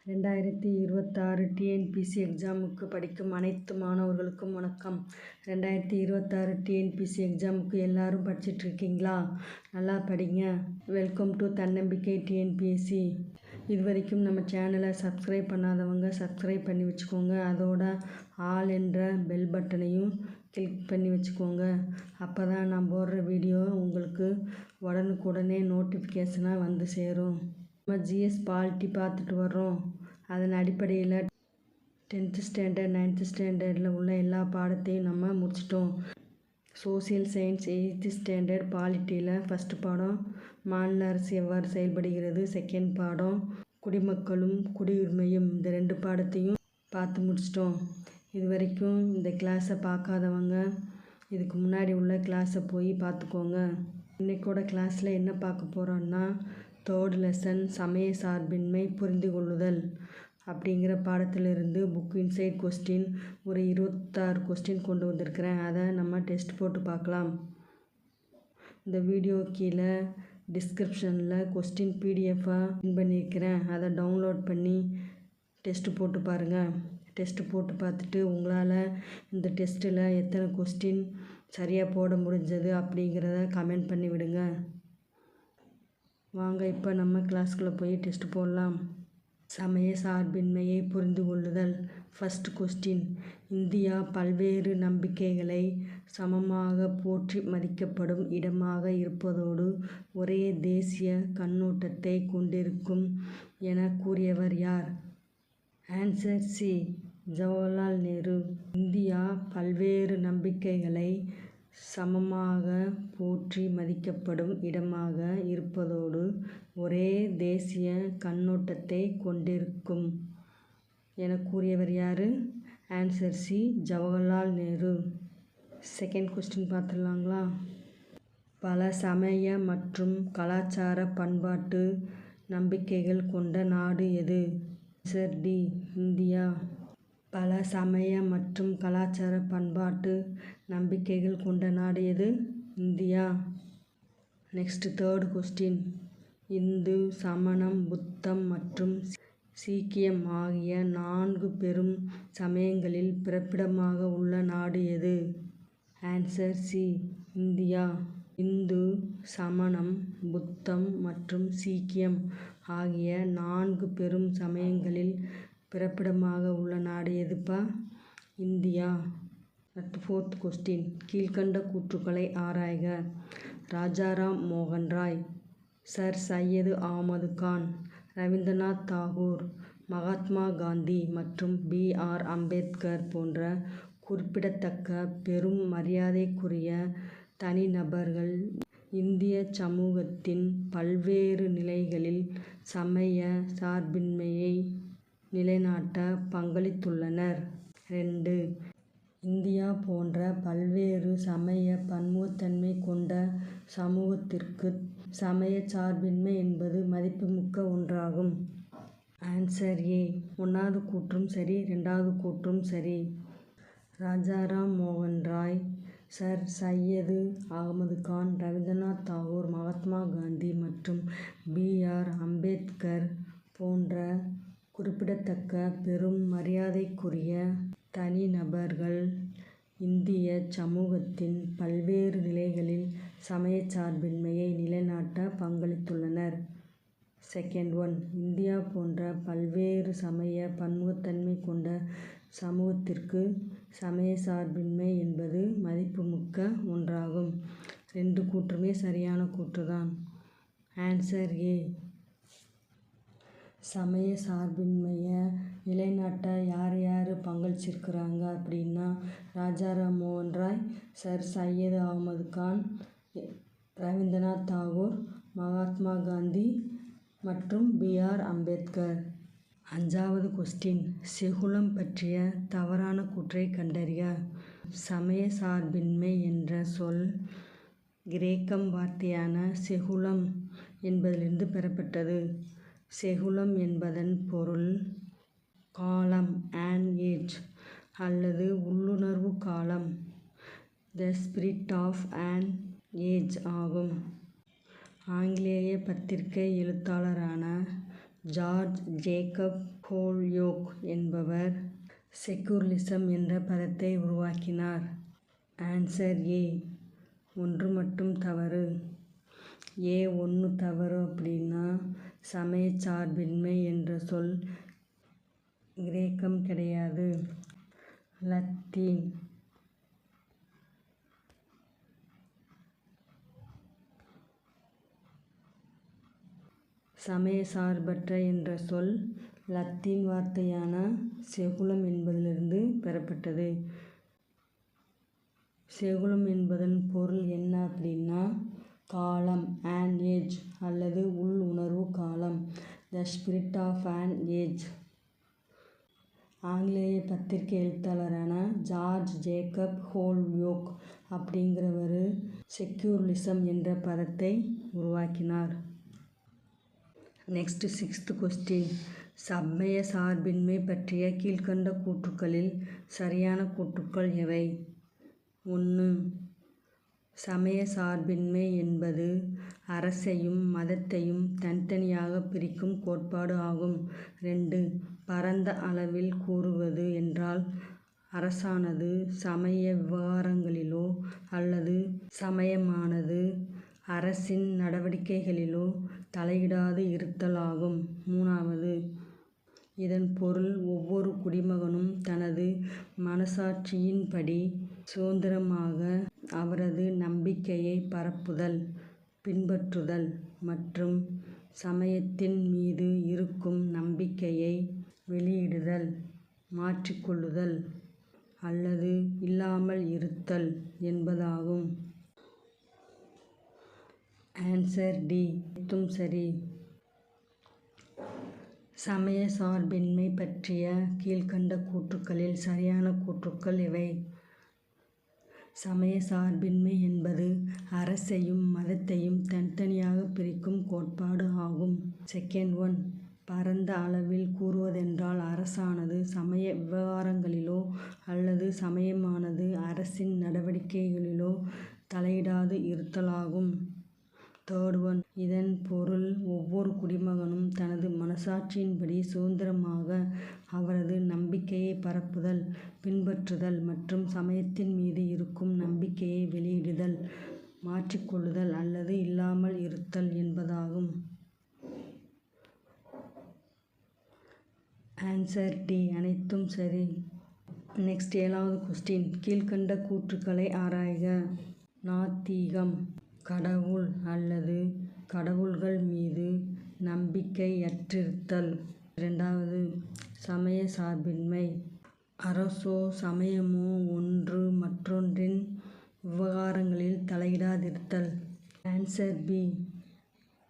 2026 TNPSC எக்ஸாமுக்கு படிக்கும் அனைத்து மாணவர்களுக்கும் வணக்கம். 2026 டிஎன்பிஎஸ்சி எக்ஸாமுக்கு எல்லாரும் படிச்சுட்டு இருக்கீங்களா? நல்லா படிங்க. வெல்கம் டு தன்னம்பிக்கை டிஎன்பிஎஸ்சி. இது வரைக்கும் நம்ம சேனலை சப்ஸ்கிரைப் பண்ணாதவங்க சப்ஸ்கிரைப் பண்ணி வச்சுக்கோங்க. அதோட ஆல் என்ற பெல் பட்டனையும் கிளிக் பண்ணி வச்சுக்கோங்க. அப்போ தான் நான் போடுற வீடியோ உங்களுக்கு உடனுக்குடனே நோட்டிஃபிகேஷனாக வந்து சேரும். நம்ம ஜிஎஸ் பாலிட்டி பார்த்துட்டு வர்றோம். அதன் அடிப்படையில் 10th ஸ்டாண்டர்ட் 9th ஸ்டாண்டர்டில் உள்ள எல்லா பாடத்தையும் நம்ம முடிச்சிட்டோம். சோசியல் சயின்ஸ் 8th ஸ்டாண்டர்ட் பாலிட்டியில் ஃபஸ்ட்டு பாடம் மாநில அரசு எவ்வாறு செயல்படுகிறது, செகண்ட் பாடம் குடிமக்களும் குடியுரிமையும், இந்த 2 பாடத்தையும் பார்த்து முடிச்சிட்டோம். இது வரைக்கும் இந்த கிளாஸை பார்க்காதவங்க இதுக்கு முன்னாடி உள்ள கிளாஸை போய் பார்த்துக்கோங்க. இன்றைக்கோட கிளாஸில் என்ன பார்க்க போகிறோன்னா 3rd லெசன் சமய சார்பின்மை புரிந்து கொள்ளுதல் அப்படிங்கிற பாடத்திலிருந்து புக் இன்சைட் கொஸ்டின் ஒரு 26 கொஸ்டின் கொண்டு வந்திருக்கிறேன். அதை நம்ம டெஸ்ட் போட்டு பார்க்கலாம். இந்த வீடியோ கீழே டிஸ்கிரிப்ஷனில் கொஸ்டின் பிடிஎஃபாக பின் பண்ணியிருக்கிறேன். அதை டவுன்லோட் பண்ணி டெஸ்ட்டு போட்டு பாருங்கள். டெஸ்ட்டு போட்டு பார்த்துட்டு உங்களால் இந்த டெஸ்ட்டில் எத்தனை கொஸ்டின் சரியாக போட முடிஞ்சது அப்படிங்கிறத கமெண்ட் பண்ணி விடுங்க. வாங்க இப்போ நம்ம கிளாஸ்குள்ளே போய் டெஸ்ட் போடலாம். சமய சார்பின்மையை புரிந்து கொள்ளுதல். ஃபர்ஸ்ட் கொஸ்டின், இந்தியா பல்வேறு நம்பிக்கைகளை சமமாக போற்றி மதிக்கப்படும் இடமாக இருப்பதோடு ஒரே தேசிய கண்ணோட்டத்தை கொண்டிருக்கும் என கூறியவர் யார்? Answer C, Jawaharlal Nehru. India பல்வேறு நம்பிக்கைகளை சமமாக போற்றி மதிக்கப்படும் இடமாக இருப்பதோடு ஒரே தேசிய கண்ணோட்டத்தை கொண்டிருக்கும் என கூறியவர் யார்? Answer C, Jawaharlal Nehru. Second question பார்த்துடலாங்களா? பல சமய மற்றும் கலாச்சார பண்பாட்டு நம்பிக்கைகள் கொண்ட நாடு எது? Answer D, India. பல சமய மற்றும் கலாச்சார பண்பாட்டு நம்பிக்கைகள் கொண்ட நாடு எது? India. Next 3rd question, Hindu, சமணம், புத்தம் மற்றும் சீக்கியம் ஆகிய 4 பெரும் சமயங்களில் பிறப்பிடமாக உள்ள நாடு எது? Answer C, India. இந்து, சமணம், புத்தம் மற்றும் சீக்கியம் ஆகிய 4 பெரும் சமயங்களில் பிறப்பிடமாக உள்ள நாடு எதுப்பா? இந்தியா. அடுத்து 4th கொஸ்டின், கீழ்கண்ட கூற்றுக்களை ஆராய்க. ராஜாராம் மோகன் ராய், சர் சையது அகமது கான், ரவீந்திரநாத் தாகூர், மகாத்மா காந்தி மற்றும் பி.ஆர். அம்பேத்கர் போன்ற குறிப்பிடத்தக்க பெரும் மரியாதைக்குரிய தனிநபர்கள் இந்திய சமூகத்தின் பல்வேறு நிலைகளில் சமய சார்பின்மையை நிலைநாட்ட பங்களித்துள்ளனர். 2. இந்தியா போன்ற பல்வேறு சமய பன்முகத்தன்மை கொண்ட சமூகத்திற்கு சமய சார்பின்மை என்பது மதிப்புமிக்க ஒன்றாகும். ஆன்சர் ஏ, 1வது கூற்றும் சரி 2வது கூற்றும் சரி. ராஜாராம் மோகன் ராய், சர் சையது அகமது கான், ரவீந்திரநாத் தாகூர், மகாத்மா காந்தி மற்றும் பி.ஆர். அம்பேத்கர் போன்ற குறிப்பிடத்தக்க பெரும் மரியாதைக்குரிய தனிநபர்கள் இந்திய சமூகத்தின் பல்வேறு நிலைகளில் சமய சார்பின்மையை நிலைநாட்ட பங்களித்துள்ளனர். செகண்ட் ஒன், இந்தியா போன்ற பல்வேறு சமய பன்முகத்தன்மை கொண்ட சமூகத்திற்கு சமய சார்பின்மை என்பது மதிப்புமிக்க ஒன்றாகும். 2 கூற்றுமே சரியான கூற்றுதான். Answer A. சமய சார்பின்மையை நிலைநாட்ட யார் யார் பங்களிச்சிருக்கிறாங்க அப்படின்னா ராஜாராம் மோகன் ராய், சர் சையது அகமது கான், ரவீந்திரநாத் தாகூர், மகாத்மா காந்தி மற்றும் பி.ஆர். அம்பேத்கர். 5வது கொஸ்டின், செகுலம் பற்றிய தவறான கூற்றை கண்டறிக. சமய சார்பின்மை என்ற சொல் கிரேக்கம் வார்த்தையான செகுலம் என்பதிலிருந்து பெறப்பட்டது. செகுலம் என்பதன் பொருள் காலம், an age, அல்லது உள்ளுணர்வு காலம், the spirit of an age ஆகும். ஆங்கிலேய பத்திரிகை எழுத்தாளரான ஜார்ஜ் ஜேக்கப் ஹோல்யோக் என்பவர் செக்குலரிசம் என்ற பதத்தை உருவாக்கினார். Answer A. ஒன்று மட்டும் தவறு. ஏ ஒன்று தவறு அப்படின்னா சமயச்சார்பின்மை என்ற சொல் கிரேக்கம் கிடையாது, லத்தீன். சமயச்சார்பற்ற என்ற சொல் லத்தீன் வார்த்தையான செகுலம் என்பதிலிருந்து பெறப்பட்டது. செகுலம் என்பதன் பொருள் என்ன அப்படின்னா காலம், an ஏஜ் அல்லது உள் உணர்வு காலம், the spirit of an age. ஆங்கிலேய பத்திரிகை எழுத்தாளரான ஜார்ஜ் ஜேக்கப் ஹோல்யோக் அப்படிங்கிறவர் செக்குலரிசம் என்ற பதத்தை உருவாக்கினார். Next 6th question. சமய சார்பின்மை பற்றிய கீழ்க்கண்ட கூற்றுக்களில் சரியான கூற்றுக்கள் எவை? 1. சமய சார்பின்மை என்பது அரசையும் மதத்தையும் தனித்தனியாக பிரிக்கும் கோட்பாடு ஆகும். 2. பரந்த அளவில் கூறுவது என்றால் அரசானது சமய விவகாரங்களிலோ அல்லது சமயமானது அரசின் நடவடிக்கைகளிலோ தலையிடாது இருத்தல் ஆகும். 3. இதன் பொருள் ஒவ்வொரு குடிமகனும் தனது மனசாட்சியின்படி சுதந்திரமாக அவரது நம்பிக்கையை பரப்புதல், பின்பற்றுதல் மற்றும் சமயத்தின் மீது இருக்கும் நம்பிக்கையை வெளியிடுதல், மாற்றிக்கொள்ளுதல் அல்லது இல்லாமல் இருத்தல் என்பதாகும். Answer D. அனைத்தும் சரி. சமய சார்பின்மை பற்றிய கீழ்க்கண்ட கூற்றுக்களில் சரியான கூற்றுக்கள் எவை? சமய சார்பின்மை என்பது அரசையும் மதத்தையும் தனித்தனியாக பிரிக்கும் கோட்பாடு ஆகும். Second one. பரந்த அளவில் கூறுவதென்றால் அரசானது சமய விவகாரங்களிலோ அல்லது சமயமானது அரசின் நடவடிக்கைகளிலோ தலையிடாது இருத்தலாகும். Third one. இதன் பொருள் ஒவ்வொரு குடிமகனும் தனது மனசாட்சியின்படி சுதந்திரமாக அவரது நம்பிக்கையை பரப்புதல், பின்பற்றுதல் மற்றும் சமயத்தின் மீது இருக்கும் நம்பிக்கையை வெளியிடுதல், மாற்றிக்கொள்ளுதல் அல்லது இல்லாமல் இருத்தல் என்பதாகும். Answer D. அனைத்தும் சரி. நெக்ஸ்ட் 7வது கொஸ்டின். கீழ்க்கண்ட கூற்றுக்களை ஆராய்க. நாத்திகம் கடவுள் அல்லது கடவுள்கள் மீது நம்பிக்கையற்றிருத்தல். 2. சமய சார்பின்மை அரசோ சமயமோ ஒன்று மற்றொன்றின் விவகாரங்களில் தலையிடாதிருத்தல். Answer B.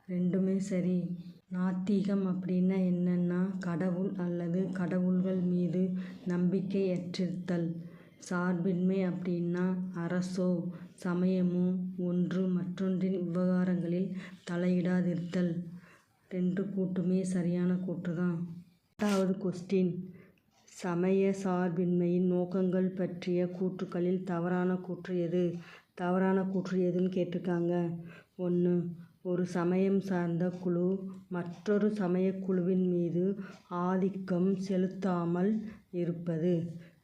ரெண்டுமே சரி. நாத்திகம் அப்படின்னா என்னன்னா கடவுள் அல்லது கடவுள்கள் மீது நம்பிக்கையற்றிருத்தல். சார்பின்மை அப்படின்னா அரசோ சமயமோ ஒன்று மற்றொன்றின் விவகாரங்களில் தலையிடாதிருத்தல். 2 கூற்றுமே சரியான கூற்றுதான். 8வது கொஸ்டின். சமய சார்பின்மையின் நோக்கங்கள் பற்றிய கூற்றுக்களில் தவறான கூற்று எது? தவறான கூற்று எதுன்னு கேட்டிருக்காங்க. 1. ஒரு சமயம் சார்ந்த குழு மற்றொரு சமயக்குழுவின் மீது ஆதிக்கம் செலுத்தாமல் இருப்பது.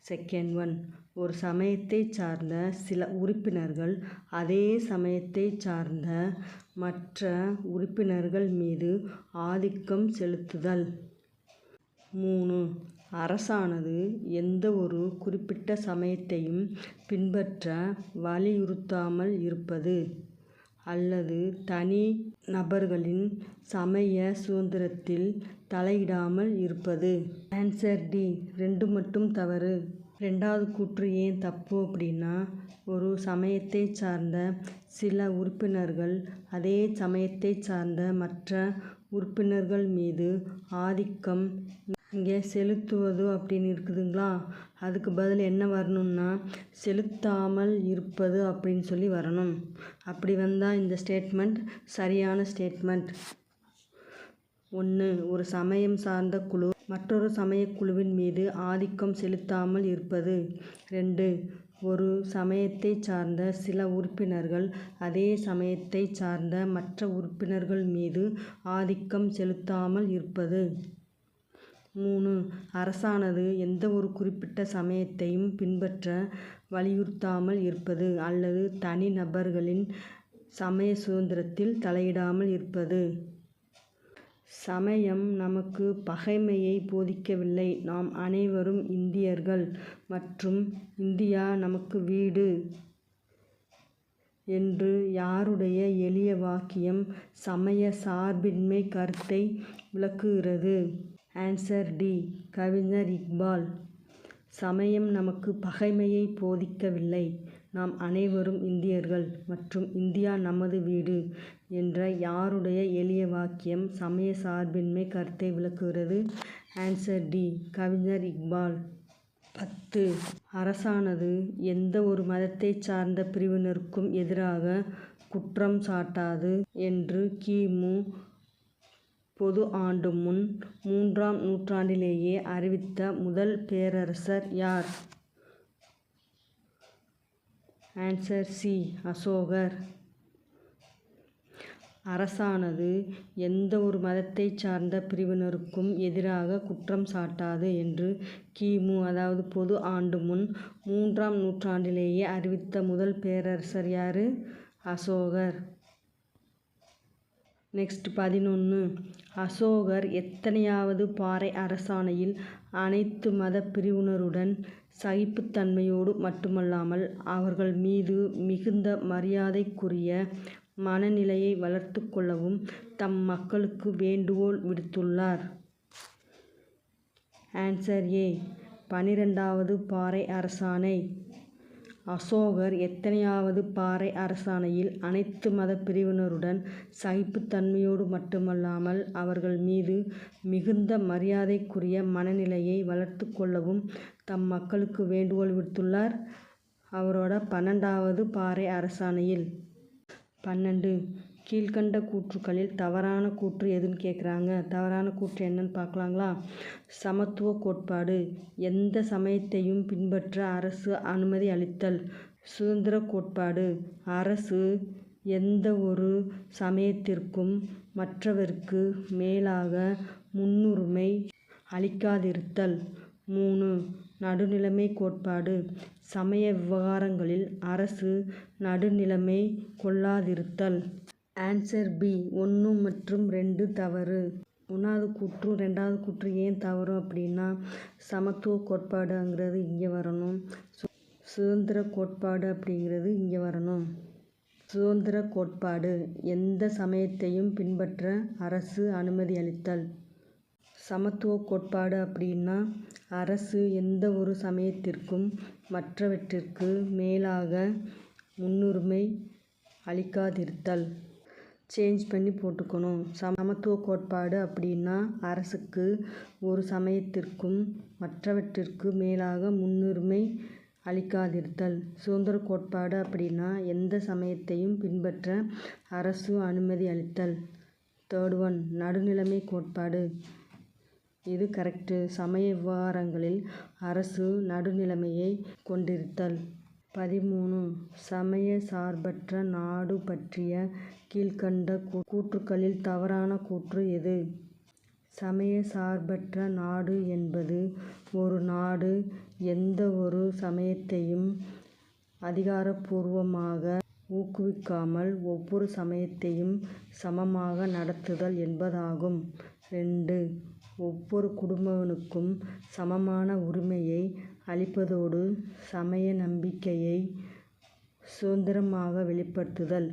Second one. ஒரு சமயத்தைச் சார்ந்த சில உறுப்பினர்கள் அதே சமயத்தைச் சார்ந்த மற்ற உறுப்பினர்கள் மீது ஆதிக்கம் செலுத்துதல். 3. அரசானது எந்த ஒரு குறிப்பிட்ட சமயத்தையும் பின்பற்ற வலியுறுத்தாமல் இருப்பது அல்லது தனி நபர்களின் சமய சுதந்திரத்தில் தலையிடாமல் இருப்பது. Answer D. 2 மட்டும் தவறு. 2வது கூற்று ஏன் தப்பு அப்படின்னா ஒரு சமயத்தைச் சார்ந்த சில உறுப்பினர்கள் அதே சமயத்தைச் சார்ந்த மற்ற உறுப்பினர்கள் மீது ஆதிக்கம் இங்கே செலுத்துவது அப்படின்னு இருக்குதுங்களா, அதுக்கு பதில் என்ன வரணும்னா செலுத்தாமல் இருப்பது அப்படின்னு சொல்லி வரணும். அப்படி வந்தால் இந்த ஸ்டேட்மெண்ட் சரியான ஸ்டேட்மெண்ட். 1. ஒரு சமயம் சார்ந்த குழு மற்றொரு சமயக்குழுவின் மீது ஆதிக்கம் செலுத்தாமல் இருப்பது. 2. ஒரு சமயத்தைச் சார்ந்த சில உறுப்பினர்கள் அதே சமயத்தைச் சார்ந்த மற்ற உறுப்பினர்கள் மீது ஆதிக்கம் செலுத்தாமல் இருப்பது. 3. அரசானது எந்த ஒரு குறிப்பிட்ட சமயத்தையும் பின்பற்ற வலியுறுத்தாமல் இருப்பது அல்லது தனிநபர்களின் சமய சுதந்திரத்தில் தலையிடாமல் இருப்பது. சமயம் நமக்கு பகைமையை போதிக்கவில்லை. நாம் அனைவரும் இந்தியர்கள் மற்றும் இந்தியா நமக்கு வீடு என்று யாருடைய எளிய வாக்கியம் சமய சார்பின்மை கருத்தை விளக்குகிறது? Answer D. கவிஞர் இக்பால். சமயம் நமக்கு பகைமையை போதிக்கவில்லை. நாம் அனைவரும் இந்தியர்கள் மற்றும் இந்தியா நமது வீடு என்ற யாருடைய எளிய வாக்கியம் சமய சார்பின்மை கருத்தை விளக்குகிறது? Answer D. கவிஞர் இக்பால். 10. அரசானது எந்த ஒரு மதத்தைச் சார்ந்த பிரிவினருக்கும் எதிராக குற்றம் சாட்டாது என்று கி.மு. பொது ஆண்டு முன் 3ஆம் நூற்றாண்டிலேயே அறிவித்த முதல் பேரரசர் யார்? Answer C. அசோகர். அரசானது எந்த ஒரு மதத்தைச் சார்ந்த பிரிவினருக்கும் எதிராக குற்றம் சாட்டாது என்று கி.மு. அதாவது பொது ஆண்டு முன் 3ஆம் நூற்றாண்டிலேயே அறிவித்த முதல் பேரரசர் யாரு? அசோகர். நெக்ஸ்ட் 11. அசோகர் எத்தனையாவது பாறை அரசாணையில் அனைத்து மத பிரிவினருடன் சகிப்புத்தன்மையோடு மட்டுமல்லாமல் அவர்கள் மீது மிகுந்த மரியாதைக்குரிய மனநிலையை வளர்த்து கொள்ளவும் தம் மக்களுக்கு வேண்டுகோள் விடுத்துள்ளார்? Answer A. 12வது பாறை அரசாணை. அசோகர் எத்தனையாவது பாறை அரசாணையில் அனைத்து மத பிரிவினருடன் சகிப்புத்தன்மையோடு மட்டுமல்லாமல் அவர்கள் மீது மிகுந்த மரியாதைக்குரிய மனநிலையை வளர்த்து கொள்ளவும் தம் மக்களுக்கு வேண்டுகோள் விடுத்துள்ளார்? அவரோட 12வது பாறை அரசாணையில். 12. கீழ்க்கண்ட கூற்றுக்களில் தவறான கூற்று எதுன்னு கேட்குறாங்க. தவறான கூற்று என்னன்னு பார்க்கலாங்களா? சமத்துவ கோட்பாடு. எந்த சமயத்தையும் பின்பற்ற அரசு அனுமதி அளித்தல். சுதந்திர கோட்பாடு. அரசு எந்த ஒரு சமயத்திற்கும் மற்றவருக்கு மேலாக முன்னுரிமை அளிக்காதிருத்தல். 3. நடுநிலைமை கோட்பாடு. சமய விவகாரங்களில் அரசு நடுநிலைமை கொள்ளாதிருத்தல். Answer B. 1 மற்றும் 2 தவறு. 1வது கூற்றும் 2வது கூற்று ஏன் தவறு அப்படின்னா சமத்துவ கோட்பாடுங்கிறது இங்கே வரணும். சுதந்திர கோட்பாடு அப்படிங்கிறது இங்கே வரணும். சுதந்திர கோட்பாடு எந்த சமயத்தையும் பின்பற்ற அரசு அனுமதி அளித்தல். சமத்துவ கோட்பாடு அப்படின்னா அரசு எந்த ஒரு சமயத்திற்கும் மற்றவற்றிற்கு மேலாக முன்னுரிமை அளிக்காதிருத்தல். சேஞ்ச் பண்ணி போட்டுக்கணும். சமத்துவ கோட்பாடு அப்படின்னா அரசுக்கு ஒரு சமயத்திற்கும் மற்றவற்றிற்கு மேலாக முன்னுரிமை அளிக்காதிருத்தல். சுதந்திர கோட்பாடு அப்படின்னா எந்த சமயத்தையும் பின்பற்ற அரசு அனுமதி அளித்தல். 3rd one நடுநிலைமை கோட்பாடு. இது கரெக்டு. சமய விவகாரங்களில் அரசு நடுநிலைமையை கொண்டிருத்தல். 13. சமய சார்பற்ற நாடு பற்றிய கீழ்க்கண்ட கூற்றுக்களில் தவறான கூற்று எது? சமய சார்பற்ற நாடு என்பது ஒரு நாடு எந்த ஒரு சமயத்தையும் அதிகாரப்பூர்வமாக ஊக்குவிக்காமல் ஒவ்வொரு சமயத்தையும் சமமாக நடத்துதல் என்பதாகும். 2. ஒவ்வொரு குடிமகனுக்கும் சமமான உரிமையை அளிப்பதோடு சமய நம்பிக்கையை சுதந்திரமாக வெளிப்படுத்துதல்,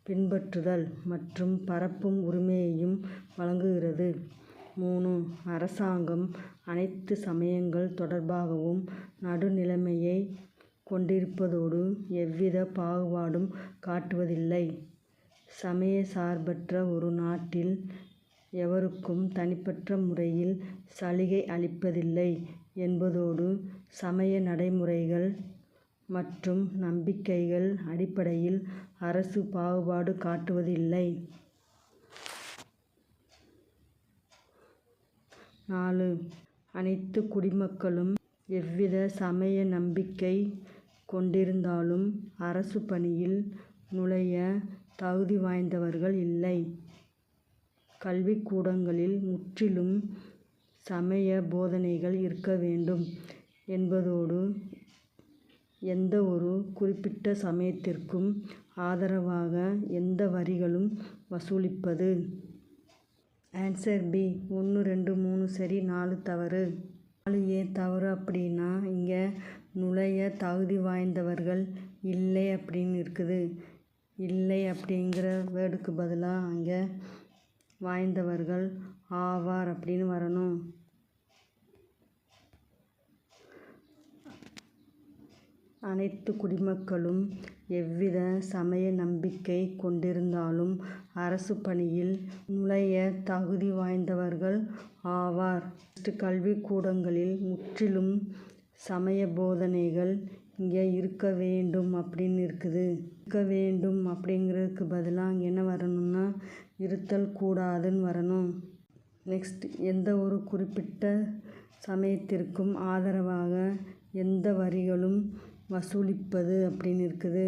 பின்பற்றுதல் மற்றும் பரப்பும் உரிமையையும் வழங்குகிறது. 3. அரசாங்கம் அனைத்து சமயங்கள் தொடர்பாகவும் நடுநிலைமையை கொண்டிருப்பதோடு எவ்வித பாகுபாடும் காட்டுவதில்லை. சமய சார்பற்ற ஒரு நாட்டில் எவருக்கும் தனிப்பட்ட முறையில் சலுகை அளிப்பதில்லை என்பதோடு சமய நடைமுறைகள் மற்றும் நம்பிக்கைகள் அடிப்படையில் அரசு பாகுபாடு காட்டுவதில்லை. 4. அனைத்து குடிமக்களும் எவ்வித சமய நம்பிக்கை கொண்டிருந்தாலும் அரசு பணியில் நுழைய தகுதி வாய்ந்தவர்கள் இல்லை. கல்விக்கூடங்களில் முற்றிலும் சமய போதனைகள் இருக்க வேண்டும் என்பதோடு எந்த ஒரு குறிப்பிட்ட சமயத்திற்கும் ஆதரவாக எந்த வரிகளும் வசூலிப்பது. Answer B. 1, 2, 3 சரி, 4 தவறு. 4 ஏன் தவறு அப்படின்னா, இங்கே நுழைய தகுதி வாய்ந்தவர்கள் இல்லை அப்படின்னு இருக்குது. இல்லை அப்படிங்கிற வேர்டுக்கு பதிலாக அங்கே வாய்ந்தவர்கள் ஆவார் அப்படின்னு வரணும். அனைத்து குடிமக்களும் எவ்வித சமய நம்பிக்கை கொண்டிருந்தாலும் அரசு பணியில் நுழைய தகுதி வாய்ந்தவர்கள் ஆவார். கல்விக்கூடங்களில் முற்றிலும் சமய போதனைகள் இங்கே இருக்க வேண்டும் அப்படின்னு இருக்குது. இருக்க வேண்டும் அப்படிங்கிறதுக்கு பதிலாக அங்கே என்ன வரணும்னா இருத்தல் கூடாதுன்னு வரணும். நெக்ஸ்ட், எந்த ஒரு குறிப்பிட்ட சமயத்திற்கும் ஆதரவாக எந்த வரிகளும் வசூலிப்பது அப்படின்னு இருக்குது.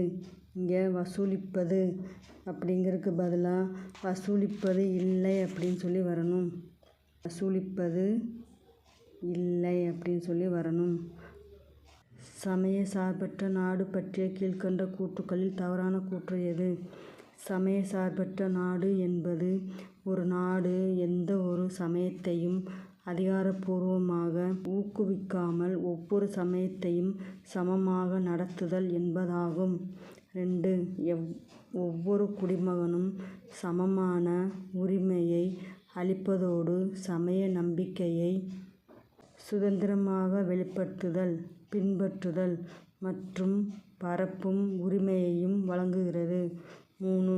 இங்கே வசூலிப்பது அப்படிங்கிறதுக்கு பதிலாக வசூலிப்பது இல்லை அப்படின்னு சொல்லி வரணும். வசூலிப்பது இல்லை அப்படின்னு சொல்லி வரணும். சமய சார்பற்ற நாடு பற்றிய கீழ்க்கண்ட கூற்றுக்களில் தவறான கூற்று எது? சமய சார்பற்ற நாடு என்பது ஒரு நாடு எந்த ஒரு சமயத்தையும் அதிகாரப்பூர்வமாக ஊக்குவிக்காமல் ஒவ்வொரு சமயத்தையும் சமமாக நடத்துதல் என்பதாகும். 2. ஒவ்வொரு குடிமகனும் சமமான உரிமையை அளிப்பதோடு சமய நம்பிக்கையை சுதந்திரமாக வெளிப்படுத்துதல், பின்பற்றுதல் மற்றும் பரப்பும் உரிமையையும் வழங்குகிறது. 3.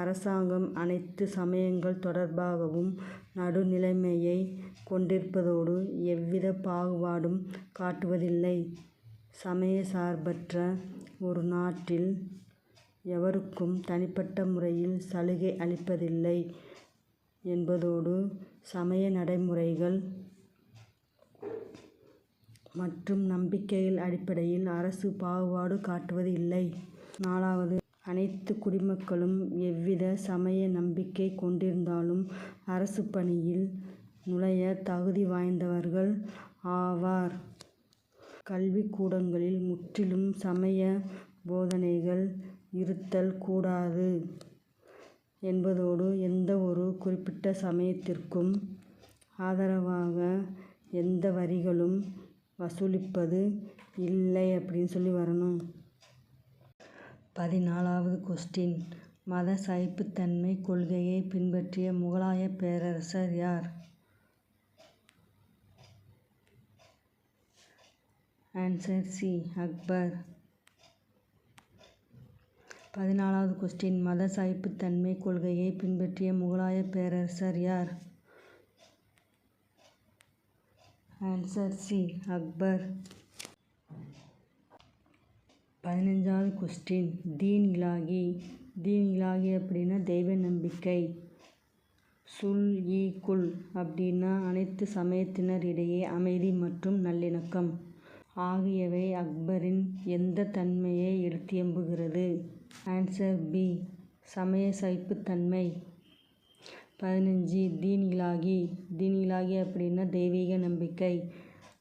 அரசாங்கம் அனைத்து சமயங்கள் தொடர்பாகவும் நடுநிலைமையை கொண்டிருப்பதோடு எவ்வித பாகுபாடும் காட்டுவதில்லை. சமய சார்பற்ற ஒரு நாட்டில் எவருக்கும் தனிப்பட்ட முறையில் சலுகை அளிப்பதில்லை என்பதோடு சமய நடைமுறைகள் மற்றும் நம்பிக்கைகள் அடிப்படையில் அரசு பாகுபாடு காட்டுவது இல்லை. 4. அனைத்து குடிமக்களும் எவ்வித சமய நம்பிக்கை கொண்டிருந்தாலும் அரசு பணியில் நுழைய தகுதி வாய்ந்தவர்கள் ஆவார். கல்விக்கூடங்களில் முற்றிலும் சமய போதனைகள் இருத்தல் கூடாது என்பதோடு எந்த ஒரு குறிப்பிட்ட சமயத்திற்கும் ஆதரவாக எந்த வரிகளும் வசூலிப்பது இல்லை அப்படின்னு சொல்லி வரணும். 14வது கொஸ்டின். மத சகிப்புத்தன்மை கொள்கையை பின்பற்றிய முகலாய பேரரசர் யார்? Answer C. அக்பர். 14வது கொஸ்டின். மத சகிப்புத்தன்மை கொள்கையை பின்பற்றிய முகலாய பேரரசர் யார்? Answer C. அக்பர். 15வது கொஸ்டின். தீன் இலாஹி. தீன் இலாஹி அப்படின்னா தெய்வ நம்பிக்கை. சுல்-இ-குல் அப்படின்னா அனைத்து சமயத்தினர் இடையே அமைதி மற்றும் நல்லிணக்கம் ஆகியவை அக்பரின் எந்த தன்மையை எடுத்தியம்புகிறது? Answer B. சமய சகிப்புத்தன்மை. 15. தீன் இலாஹி. தீன் இலாஹி அப்படின்னா தெய்வீக நம்பிக்கை.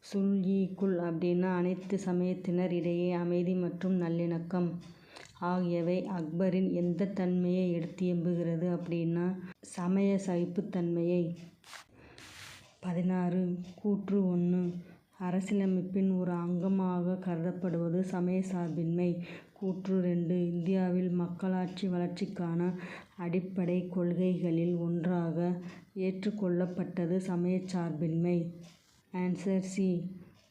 சுல்-இ-குல் அப்படின்னா அனைத்து சமயத்தினர் இடையே அமைதி மற்றும் நல்லிணக்கம் ஆகியவை அக்பரின் எந்த தன்மையை எடுத்தியம்புகிறது அப்படின்னா சமய சகிப்புத்தன்மையை. 16. கூற்று 1. அரசியலமைப்பின் ஒரு அங்கமாக கருதப்படுவது சமய சார்பின்மை. கூற்று 2. இந்தியாவில் மக்களாட்சி வளர்ச்சிக்கான அடிப்படை கொள்கைகளில் ஒன்றாக ஏற்றுக்கொள்ளப்பட்டது சமயச்சார்பின்மை. Answer C.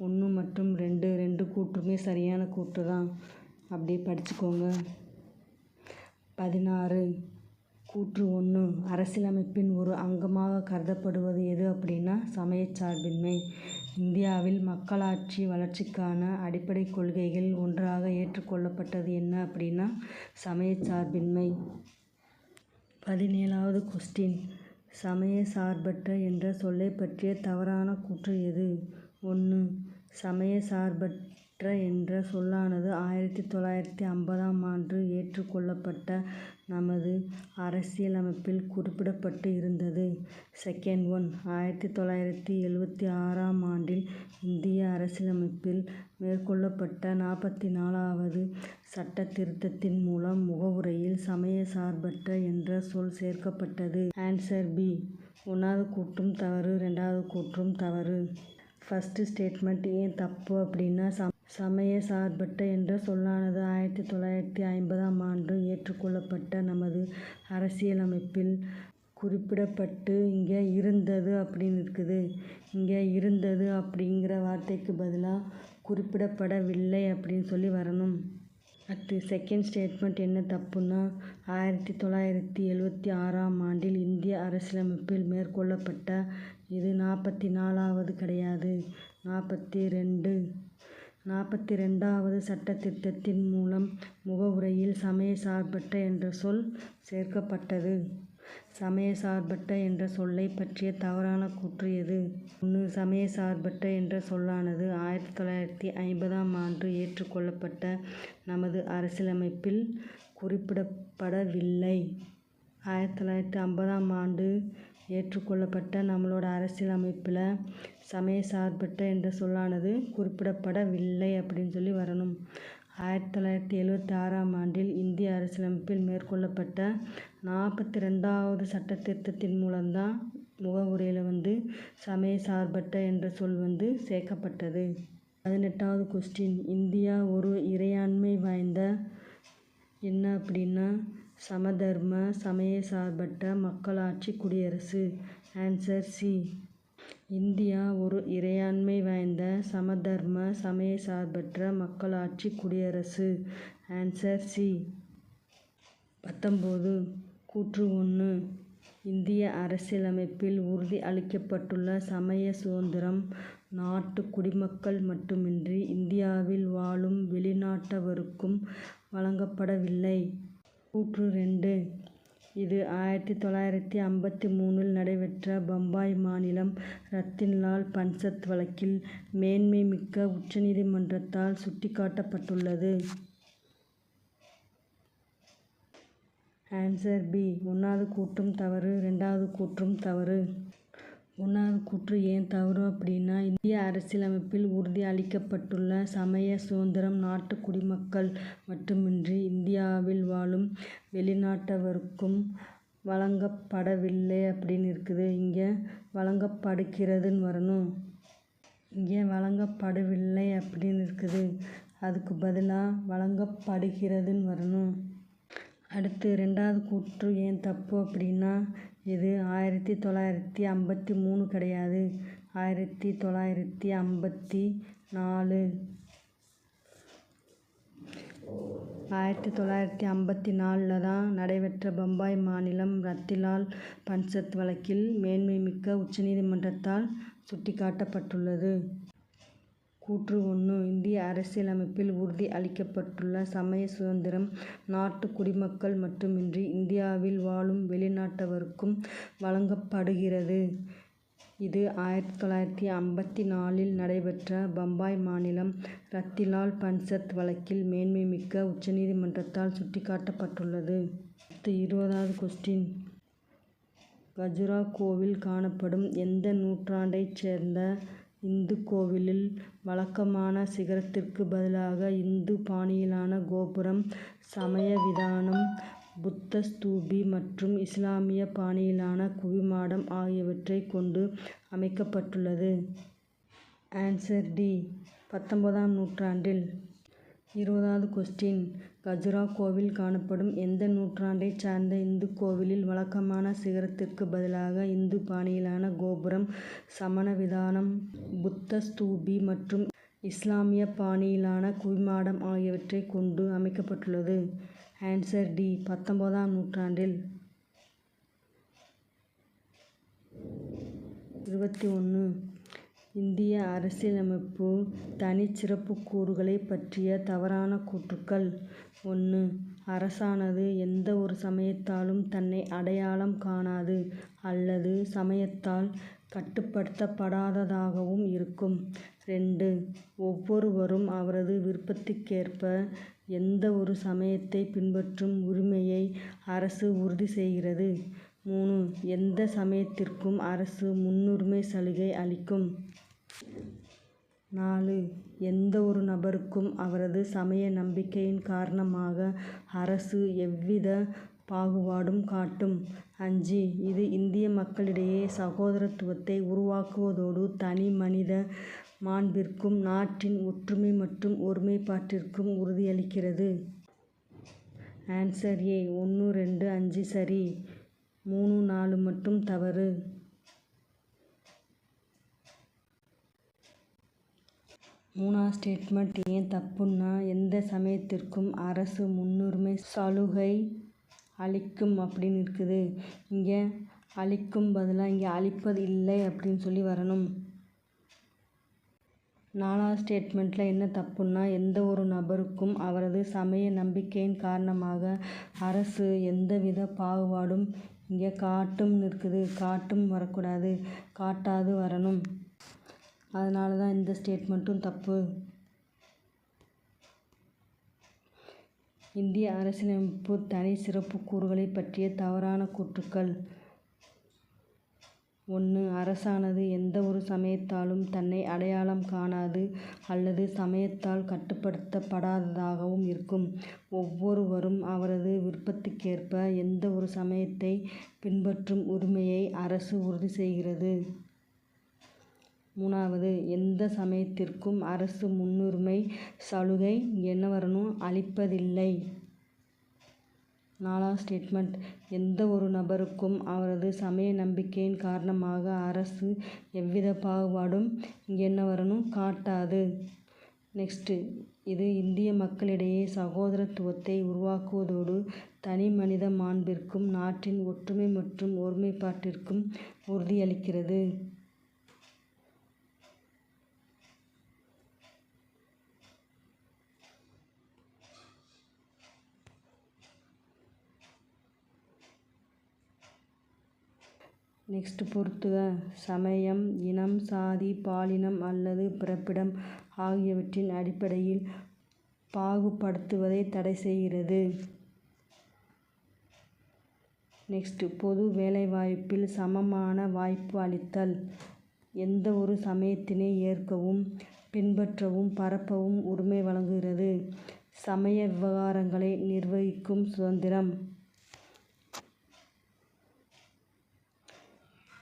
1 மற்றும் 2 2 கூற்றுமே சரியான கூற்று தான். அப்படியே படிச்சுக்கோங்க. 16. கூற்று 1. அரசியலமைப்பின் ஒரு அங்கமாக கருதப்படுவது எது அப்படின்னா சமயச்சார்பின்மை. இந்தியாவில் மக்களாட்சி வளர்ச்சிக்கான அடிப்படை கொள்கைகளில் ஒன்றாக ஏற்றுக்கொள்ளப்பட்டது என்ன அப்படின்னா சமயச்சார்பின்மை. 17வது கொஸ்டின். சமய சார்பற்ற என்ற சொல்லை பற்றிய தவறான கூற்று எது? 1. சமய சார்பற்ற என்ற சொல்லானது 1950ஆம் ஆண்டு ஏற்றுக்கொள்ளப்பட்ட நமது அரசியலமைப்பில் குறிப்பிடப்பட்டு இருந்தது. செகண்ட் ஒன் 1976ஆம் ஆண்டில் இந்திய அரசியலமைப்பில் மேற்கொள்ளப்பட்ட 44வது சட்ட திருத்தத்தின் மூலம் முகவுரையில் சமய சார்பற்ற என்ற சொல் சேர்க்கப்பட்டது. Answer B. 1வது கூற்றும் தவறு, 2வது கூற்றும் தவறு. ஃபர்ஸ்ட் ஸ்டேட்மெண்ட் ஏன் தப்பு அப்படின்னா, சமய சார்பற்ற என்ற சொல்லானது 1950ஆம் ஆண்டு ஏற்றுக்கொள்ளப்பட்ட நமது அரசியலமைப்பில் குறிப்பிடப்பட்டு இங்கே இருந்தது அப்படின்னு இருக்குது. இங்கே இருந்தது அப்படிங்கிற வார்த்தைக்கு பதிலாக குறிப்பிடப்படவில்லை அப்படின்னு சொல்லி வரணும். அடுத்து செகண்ட் ஸ்டேட்மெண்ட் என்ன தப்புன்னா, 1976ஆம் ஆண்டில் இந்திய அரசியலமைப்பில் மேற்கொள்ளப்பட்ட இது 44வது கிடையாது, 42வது சட்ட திருத்தத்தின் மூலம் முகவுரையில் சமய சார்பற்ற என்ற சொல் சேர்க்கப்பட்டது. சமய சார்பற்ற என்ற சொல்லை பற்றிய தவறான கூற்று எது? 1. சமய சார்பற்ற என்ற சொல்லானது 1950ஆம் ஆண்டு ஏற்றுக்கொள்ளப்பட்ட நமது அரசியலமைப்பில் குறிப்பிடப்படவில்லை. 1950ஆம் ஆண்டு ஏற்றுக்கொள்ளப்பட்ட நம்மளோட அரசியலமைப்பில் சமய சார்பற்ற என்ற சொல்லானது குறிப்பிடப்படவில்லை அப்படின்னு சொல்லி வரணும். 1976ஆம் ஆண்டில் இந்திய அரசியலமைப்பில் மேற்கொள்ளப்பட்ட 42வது சட்ட திருத்தத்தின் மூலம்தான் முகவுரையில் சமய சார்பற்ற என்ற சொல் சேர்க்கப்பட்டது. 18வது கொஸ்டின், இந்தியா ஒரு இறையாண்மை வாய்ந்த என்ன அப்படின்னா சமதர்ம சமய சார்பற்ற மக்களாட்சி குடியரசு. Answer C. இந்தியா ஒரு இறையாண்மை வாய்ந்த சமதர்ம சமய சார்பற்ற மக்களாட்சி குடியரசு. Answer C. 19. கூற்று 1. இந்திய அரசியலமைப்பில் உறுதி அளிக்கப்பட்டுள்ள சமய சுதந்திரம் நாட்டு குடிமக்கள் மட்டுமின்றி இந்தியாவில் வாழும் வெளிநாட்டவருக்கும் வழங்கப்படவில்லை. கூற்று 2. இது 1953இல் நடைபெற்ற பம்பாய் மாநிலம் ரத்தின்லால் பன்சத் வழக்கில் மேன்மை மிக்க உச்சநீதிமன்றத்தால் சுட்டிக்காட்டப்பட்டுள்ளது. Answer B. 1வது கூற்றும் தவறு, 2வது கூற்றும் தவறு. 1வது கூற்று ஏன் தவறு அப்படின்னா, இந்திய அரசியலமைப்பில் உறுதி அளிக்கப்பட்டுள்ள சமய சுதந்திரம் நாட்டு குடிமக்கள் மட்டுமின்றி இந்தியாவில் வாழும் வெளிநாட்டவருக்கும் வழங்கப்படவில்லை அப்படின்னு இருக்குது. இங்கே வழங்கப்படுகிறதுன்னு வரணும். இங்கே வழங்கப்படவில்லை அப்படின்னு இருக்குது. அதுக்கு பதிலாக வழங்கப்படுகிறதுன்னு வரணும். அடுத்து 2வது கூற்று ஏன் தப்பு அப்படின்னா, இது 1953 கிடையாது, 1954. 1954 தான் நடைபெற்ற பம்பாய் மாநிலம் ரத்திலால் பன்சத் வழக்கில் மேன்மை மிக்க உச்சநீதிமன்றத்தால் சுட்டிக்காட்டப்பட்டுள்ளது. கூற்று 1. இந்திய அரசியலமைப்பில் உறுதி அளிக்கப்பட்டுள்ள சமய சுதந்திரம் நாட்டு குடிமக்கள் மட்டுமின்றி இந்தியாவில் வாழும் வெளிநாட்டவருக்கும் வழங்கப்படுகிறது. இது 1954இல் நடைபெற்ற பம்பாய் மாநிலம் ரத்திலால் பன்சத் வழக்கில் மேன்மை மிக்க உச்சநீதிமன்றத்தால் சுட்டிக்காட்டப்பட்டுள்ளது. 20வது கொஸ்டின், கஜுராஹோவில் காணப்படும் எந்த நூற்றாண்டைச் சேர்ந்த இந்து கோவிலில் வழக்கமான சிகரத்திற்கு பதிலாக இந்து பாணியிலான கோபுரம், சமய விதானம், புத்த ஸ்தூபி மற்றும் இஸ்லாமிய பாணியிலான குவிமாடம் ஆகியவற்றை கொண்டு அமைக்கப்பட்டுள்ளது? Answer D. 19ஆம் நூற்றாண்டில். 20வது கொஸ்டின், கஜுராஹோவில் காணப்படும் எந்த நூற்றாண்டைச் சார்ந்த இந்து கோவிலில் வழக்கமான சிகரத்திற்கு பதிலாக இந்து பாணியிலான கோபுரம், சமண விதானம், புத்த ஸ்தூபி மற்றும் இஸ்லாமிய பாணியிலான குவிமாடம் ஆகியவற்றை கொண்டு அமைக்கப்பட்டுள்ளது? Answer D. 19ஆம் நூற்றாண்டில். 21. இந்திய அரசியலமைப்பு தனிச்சிறப்புக்கூறுகளை பற்றிய தவறான கூற்றுக்கள். 1. அரசானது எந்த ஒரு சமயத்தாலும் தன்னை அடையாளம் காணாது அல்லது சமயத்தால் கட்டுப்படுத்தப்படாததாகவும் இருக்கும். 2. ஒவ்வொருவரும் அவரது விருப்பத்திற்கேற்ப எந்த ஒரு சமயத்தை பின்பற்றும் உரிமையை அரசு உறுதி செய்கிறது. 3. எந்த சமயத்திற்கும் அரசு முன்னுரிமை சலுகை அளிக்கும். 4. எந்த ஒரு நபருக்கும் அவரது சமய நம்பிக்கையின் காரணமாக அரசு எவ்வித பாகுபாடும் காட்டும். 5. இது இந்திய மக்களிடையே சகோதரத்துவத்தை உருவாக்குவதோடு தனி மனித மாண்பிற்கும் நாட்டின் ஒற்றுமை மற்றும் ஒருமைப்பாட்டிற்கும் உறுதியளிக்கிறது. Answer A. 1, 2, 5 சரி. 3, 4 மட்டும் தவறு. 3வது ஸ்டேட்மெண்ட் ஏன் தப்புன்னா, எந்த சமயத்திற்கும் அரசு முன்னுரிமை சலுகை அளிக்கும் அப்படின்னு இருக்குது. இங்கே அளிக்கும் பதிலாக இங்கே அளிப்பது இல்லை அப்படின்னு சொல்லி வரணும். 4வது ஸ்டேட்மெண்ட்டில் என்ன தப்புன்னா, எந்த ஒரு நபருக்கும் அவரது சமய நம்பிக்கையின் காரணமாக அரசு எந்தவித பாகுபாடும் இங்கே காட்டும்னு இருக்குது. காட்டும் வரக்கூடாது, காட்டாது வரணும். அதனால தான் இந்த ஸ்டேட்மெண்ட்டும் தப்பு. இந்திய அரசியலமைப்பு தனி சிறப்பு கூறுகளை பற்றிய தவறான கூற்றுக்கள். 1. அரசானது எந்த ஒரு சமயத்தாலும் தன்னை அடையாளம் காணாது அல்லது சமயத்தால் கட்டுப்படுத்தப்படாததாகவும் இருக்கும். ஒவ்வொருவரும் அவரது விருப்பத்திற்கேற்ப எந்த ஒரு சமயத்தை பின்பற்றும் உரிமையை அரசு உறுதி செய்கிறது. 3. எந்த சமயத்திற்கும் அரசு முன்னுரிமை சலுகை என்ன வரணும், அளிப்பதில்லை. 4வது ஸ்டேட்மெண்ட் எந்த ஒரு நபருக்கும் அவரது சமய நம்பிக்கையின் காரணமாக அரசு எவ்வித பாகுபாடும் இங்கே என்ன வரணும், காட்டாது. நெக்ஸ்ட்டு, இது இந்திய மக்களிடையே சகோதரத்துவத்தை உருவாக்குவதோடு தனி மனித மாண்பிற்கும் நாட்டின் ஒற்றுமை மற்றும் ஒருமைப்பாட்டிற்கும் உறுதியளிக்கிறது. நெக்ஸ்ட் பொறுத்துக. சமயம், இனம், சாதி, பாலினம் அல்லது பிறப்பிடம் ஆகியவற்றின் அடிப்படையில் பாகுபடுத்துவதை தடை செய்கிறது. நெக்ஸ்ட், பொது வேலைவாய்ப்பில் சமமான வாய்ப்பு அளித்தல். எந்த ஒரு சமயத்தினை ஏற்கவும் பின்பற்றவும் பரப்பவும் உரிமை வழங்குகிறது. சமய விவகாரங்களை நிர்வகிக்கும் சுதந்திரம்.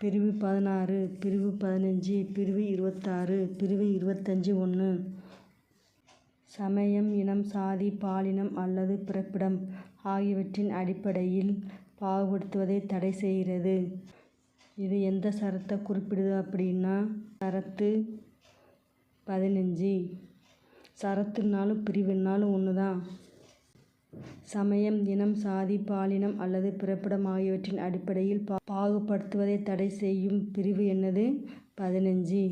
பிரிவு 16, பிரிவு 15, பிரிவு 26, பிரிவு 25(1). சமயம், இனம், சாதி, பாலினம் அல்லது பிறப்பிடம் ஆகியவற்றின் அடிப்படையில் பாகுபடுத்துவதை தடை செய்கிறது. இது எந்த சரத்தை குறிப்பிடுது அப்படின்னா, சரத்து 15. சரத்துனாலும் பிரிவுனாலும் ஒன்று தான். சமயம், இனம், சாதி, பாலினம் அல்லது பிறப்பிடம் ஆகியவற்றின் அடிப்படையில் பாகுபடுத்துவதை தடை செய்யும் பிரிவு என்னது, 15.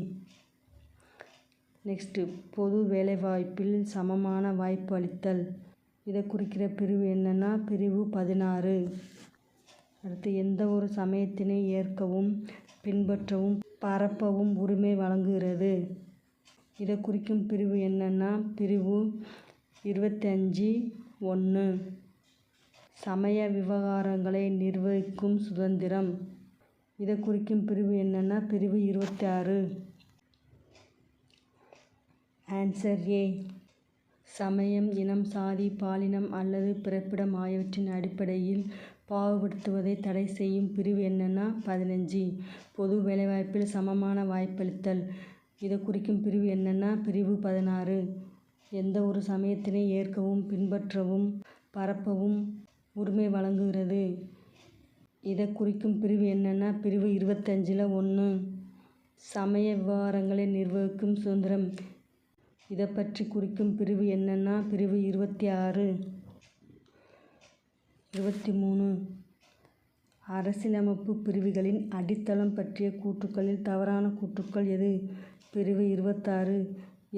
நெக்ஸ்ட்டு, பொது வேலைவாய்ப்பில் சமமான வாய்ப்பு அளித்தல். இதை குறிக்கிற பிரிவு என்னன்னா, பிரிவு 16. அடுத்து, எந்த ஒரு சமயத்தினை ஏற்கவும் பின்பற்றவும் பரப்பவும் உரிமை வழங்குகிறது. இதை குறிக்கும் பிரிவு என்னன்னா, பிரிவு 25(1). சமய விவகாரங்களை நிர்வகிக்கும் சுதந்திரம். இதை குறிக்கும் பிரிவு என்னன்னா, பிரிவு 26. Answer A. சமயம், இனம், சாதி, பாலினம் அல்லது பிறப்பிடம் ஆகியவற்றின் அடிப்படையில் பாகுபடுத்துவதை தடை செய்யும் பிரிவு என்னன்னா, 15. பொது வேலைவாய்ப்பில் சமமான வாய்ப்பளித்தல். இதை குறிக்கும் பிரிவு என்னன்னா, பிரிவு 16. எந்த ஒரு சமயத்தினை ஏற்கவும் பின்பற்றவும் பரப்பவும் உரிமை வழங்குகிறது. இதை குறிக்கும் பிரிவு என்னன்னா, பிரிவு 25(1). சமய விவகாரங்களை நிர்வகிக்கும் சுதந்திரம். இதை பற்றி குறிக்கும் பிரிவு என்னன்னா, பிரிவு 26. 23. அரசியலமைப்பு பிரிவுகளின் அடித்தளம் பற்றிய கூற்றுக்களில் தவறான கூற்றுக்கள் எது. பிரிவு 26.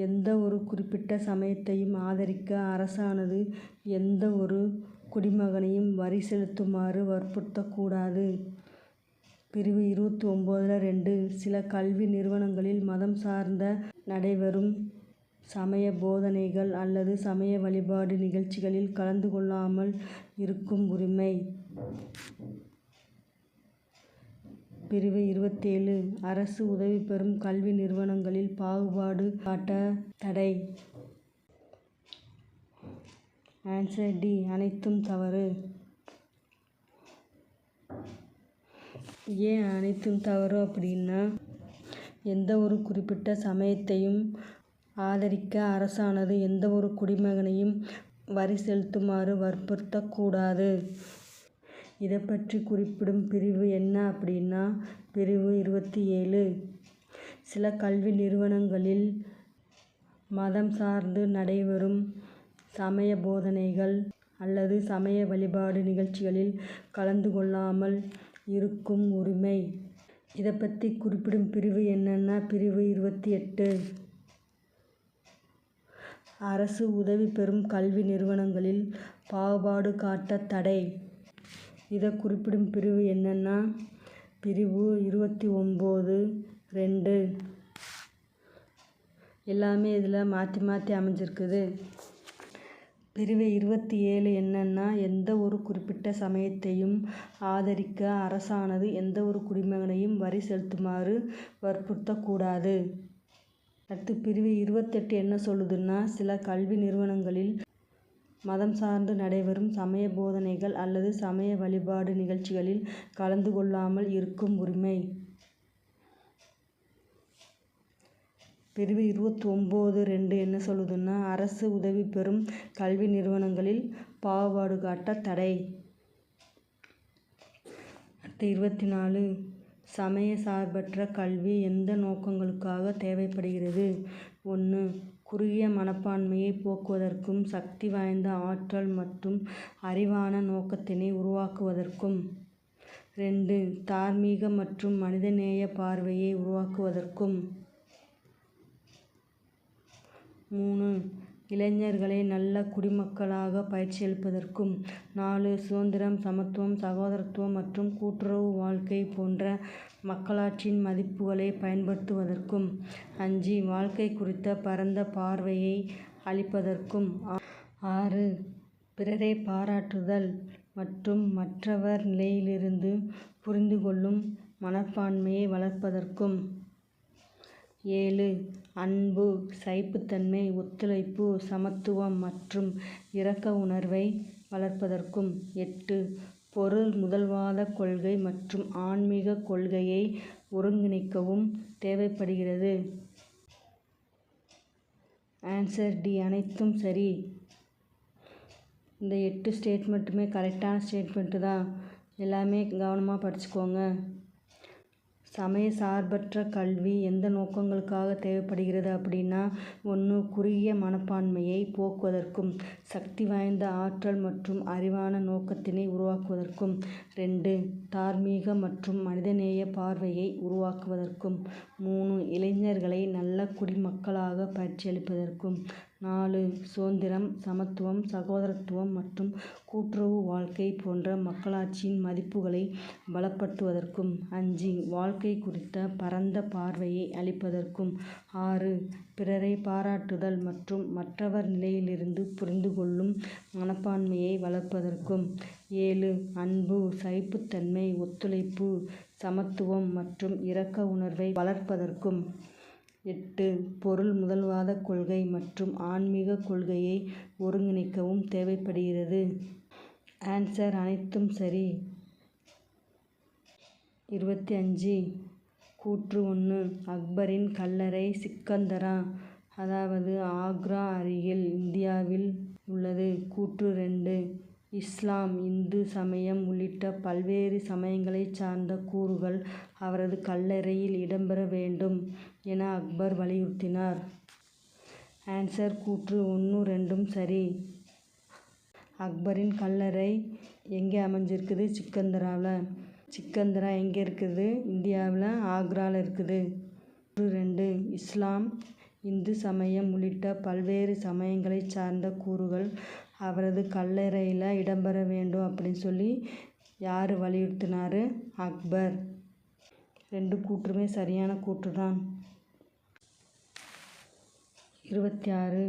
எந்த ஒரு குறிப்பிட்ட சமயத்தையும் ஆதரிக்க அரசானது எந்த ஒரு குடிமகனையும் வரி செலுத்துமாறு வற்புறுத்தக்கூடாது. பிரிவு 29(2) சில கல்வி நிறுவனங்களில் மதம் சார்ந்த நடைபெறும் சமய போதனைகள் அல்லது சமய வழிபாடு நிகழ்ச்சிகளில் கலந்து கொள்ளாமல் இருக்கும் உரிமை. பிரிவு 27 அரசு உதவி பெறும் கல்வி நிறுவனங்களில் பாகுபாடு காட்ட தடை. ஆன்சர் டி அனைத்தும் தவறு. ஏன் அனைத்தும் தவறு அப்படின்னா, எந்த ஒரு குறிப்பிட்ட சமயத்தையும் ஆதரிக்க அரசானது எந்த ஒரு குடிமகனையும் வரி செலுத்துமாறு வற்புறுத்தக்கூடாது. இதை பற்றி குறிப்பிடும் பிரிவு என்ன அப்படின்னா, பிரிவு 27 சில கல்வி நிறுவனங்களில் மதம் சார்ந்து நடைபெறும் சமய போதனைகள் அல்லது சமய வழிபாடு நிகழ்ச்சிகளில் கலந்து கொள்ளாமல் இருக்கும் உரிமை. இதை பற்றி குறிப்பிடும் பிரிவு என்னன்னா, பிரிவு 28 அரசு உதவி பெறும் கல்வி நிறுவனங்களில் பாகுபாடு காட்ட தடை. இதை குறிப்பிடும் பிரிவு என்னன்னா, பிரிவு 29(2) எல்லாமே இதில் மாற்றி மாற்றி அமைஞ்சிருக்குது. பிரிவு 27 என்னன்னா, எந்த ஒரு குறிப்பிட்ட சமயத்தையும் ஆதரிக்க அரசானது எந்த ஒரு குடிமகனையும் வரி செலுத்துமாறு வற்புறுத்தக்கூடாது. அடுத்து பிரிவு 28 என்ன சொல்லுதுன்னா, சில கல்வி நிறுவனங்களில் மதம் சார்ந்து நடைபெறும் சமய போதனைகள் அல்லது சமய வழிபாடு நிகழ்ச்சிகளில் கலந்து கொள்ளாமல் இருக்கும் உரிமை. பிரிவு 29(2) என்ன சொல்லுதுன்னா, அரசு உதவி பெறும் கல்வி நிறுவனங்களில் பாகுபாடு காட்ட தடை. அடுத்து 24 சமய சார்பற்ற கல்வி எந்த நோக்கங்களுக்காக தேவைப்படுகிறது? 1. குறுகிய மனப்பான்மையை போக்குவதற்கும் சக்தி வாய்ந்த ஆற்றல் மற்றும் அறிவான நோக்கத்தினை உருவாக்குவதற்கும். 2. தார்மீக மற்றும் மனிதநேய பார்வையை உருவாக்குவதற்கும். 3. இளைஞர்களை நல்ல குடிமக்களாக பயிற்சியளிப்பதற்கும். 4. சுதந்திரம், சமத்துவம், சகோதரத்துவம் மற்றும் கூட்டுறவு வாழ்க்கை போன்ற மக்களாட்சியின் மதிப்புகளை பயன்படுத்துவதற்கும். 5. வாழ்க்கை குறித்த பரந்த பார்வையை அளிப்பதற்கும். 6. பிறரை பாராட்டுதல் மற்றும் மற்றவர் நிலையிலிருந்து புரிந்து கொள்ளும் மனப்பான்மையை வளர்ப்பதற்கும். 7. அன்பு, சகிப்புத்தன்மை, ஒத்துழைப்பு, சமத்துவம் மற்றும் இரக்க உணர்வை வளர்ப்பதற்கும். 8. பொருள் முதல்வாத கொள்கை மற்றும் ஆன்மீக கொள்கையை ஒருங்கிணைக்கவும் தேவைப்படுகிறது. ஆன்சர் டி அனைத்தும் சரி. இந்த 8 ஸ்டேட்மெண்ட்டுமே கரெக்டான ஸ்டேட்மெண்ட்டு தான். எல்லாமே கவனமாக படிச்சுக்கோங்க. சமய சார்பற்ற கல்வி எந்த நோக்கங்களுக்காக தேவைப்படுகிறது அப்படின்னா, 1. குறுகிய மனப்பான்மையை போக்குவதற்கும் சக்தி வாய்ந்த ஆற்றல் மற்றும் அறிவான நோக்கத்தினை உருவாக்குவதற்கும். 2. தார்மீக மற்றும் மனிதநேய பார்வையை உருவாக்குவதற்கும். 3. இளைஞர்களை நல்ல குடிமக்களாக பயிற்சியளிப்பதற்கும். 4. சுதந்திரம், சமத்துவம், சகோதரத்துவம் மற்றும் கூட்டுறவு வாழ்க்கை போன்ற மக்களாட்சியின் மதிப்புகளை பலப்படுத்துவதற்கும். 5. வாழ்க்கை குறித்த பரந்த பார்வையை அளிப்பதற்கும். 6. பிறரை பாராட்டுதல் மற்றும் மற்றவர் நிலையிலிருந்து புரிந்து கொள்ளும் மனப்பான்மையை வளர்ப்பதற்கும். 7. அன்பு, சகிப்புத்தன்மை, ஒத்துழைப்பு, சமத்துவம் மற்றும் இரக்க உணர்வை வளர்ப்பதற்கும். 8. பொருள் முதல்வாத கொள்கை மற்றும் ஆன்மீக கொள்கையை ஒருங்கிணைக்கவும் தேவைப்படுகிறது. ஆன்சர் அனைத்தும் சரி. 25 கூற்று 1. அக்பரின் கல்லறை சிக்கந்தரா, அதாவது ஆக்ரா அருகில் இந்தியாவில் உள்ளது. கூற்று 2. இஸ்லாம், இந்து சமயம் உள்ளிட்ட பல்வேறு சமயங்களைச் சார்ந்த கூறுகள் அவரது கல்லறையில் இடம்பெற வேண்டும் என அக்பர் வலியுறுத்தினார். ஆன்சர் கூற்று 1, 2ம் சரி. அக்பரின் கல்லறை எங்கே அமைஞ்சிருக்குது? சிக்கந்தராவில். சிக்கந்தரா எங்கே இருக்குது? இந்தியாவில் ஆக்ராவில் இருக்குது. கூற்று 2. இஸ்லாம், இந்து சமயம் உள்ளிட்ட பல்வேறு சமயங்களைச் சார்ந்த கூறுகள் அவரது கல்லறையில் இடம்பெற வேண்டும் அப்படின்னு சொல்லி யார் வலியுறுத்தினார்? அக்பர். 2 கூற்றுமே சரியான கூற்று தான். 26.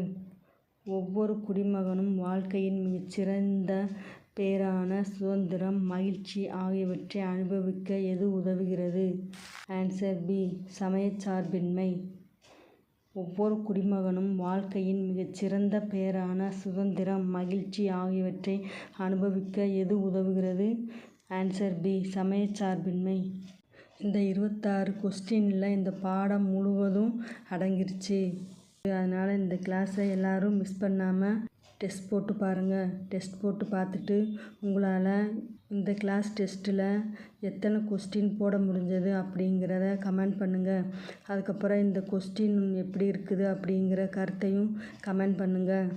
ஒவ்வொரு குடிமகனும் வாழ்க்கையின் மிகச்சிறந்த பேறான சுதந்திரம், மகிழ்ச்சி ஆகியவற்றை அனுபவிக்க எது உதவுகிறது? Answer B. சமயச்சார்பின்மை. ஒவ்வொரு குடிமகனும் வாழ்க்கையின் மிகச்சிறந்த பேறான சுதந்திரம், மகிழ்ச்சி ஆகியவற்றை அனுபவிக்க எது உதவுகிறது? Answer B. சமயச்சார்பின்மை. இந்த 26 கொஸ்டினில் இந்த பாடம் முழுவதும் அடங்கிருச்சு. அதனால் இந்த கிளாஸை எல்லோரும் மிஸ் பண்ணாமல் டெஸ்ட் போட்டு பாருங்கள். டெஸ்ட் போட்டு பார்த்துட்டு உங்களால் இந்த கிளாஸ் டெஸ்ட்டில் எத்தனை கொஸ்டின் போட முடிஞ்சது அப்படிங்கிறத கமெண்ட் பண்ணுங்கள். அதுக்கப்புறம் இந்த கொஸ்டின் எப்படி இருக்குது அப்படிங்கிற கருத்தையும் கமெண்ட் பண்ணுங்கள்.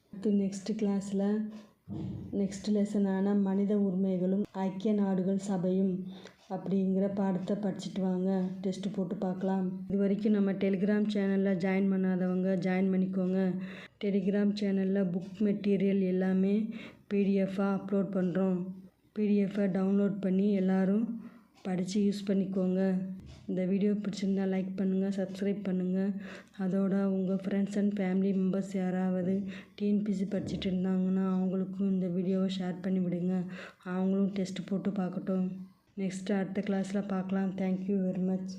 அடுத்து நெக்ஸ்ட் கிளாஸில் நெக்ஸ்ட் லெசனான மனித உரிமைகளும் ஐக்கிய நாடுகள் சபையும் அப்படிங்கிற பாடத்தை படிச்சுட்டு வாங்க. டெஸ்ட்டு போட்டு பார்க்கலாம். இது வரைக்கும் நம்ம டெலிகிராம் சேனலில் ஜாயின் பண்ணாதவங்க ஜாயின் பண்ணிக்கோங்க. டெலிகிராம் சேனலில் புக் மெட்டீரியல் எல்லாமே பிடிஎஃபாக அப்லோட் பண்ணுறோம். பிடிஎஃபை டவுன்லோட் பண்ணி எல்லோரும் படித்து யூஸ் பண்ணிக்கோங்க. இந்த வீடியோ பிடிச்சிருந்தா லைக் பண்ணுங்கள், சப்ஸ்கிரைப் பண்ணுங்கள். அதோட உங்கள் ஃப்ரெண்ட்ஸ் அண்ட் ஃபேமிலி மெம்பர்ஸ் யாராவது டிஎன்பிசி படிச்சுட்டு இருந்தாங்கன்னா அவங்களுக்கும் இந்த வீடியோவை ஷேர் பண்ணி விடுங்க. அவங்களும் டெஸ்ட் போட்டு பார்க்கட்டும். நெக்ஸ்ட்டு அடுத்த கிளாஸில் பார்க்கலாம். Thank you very much.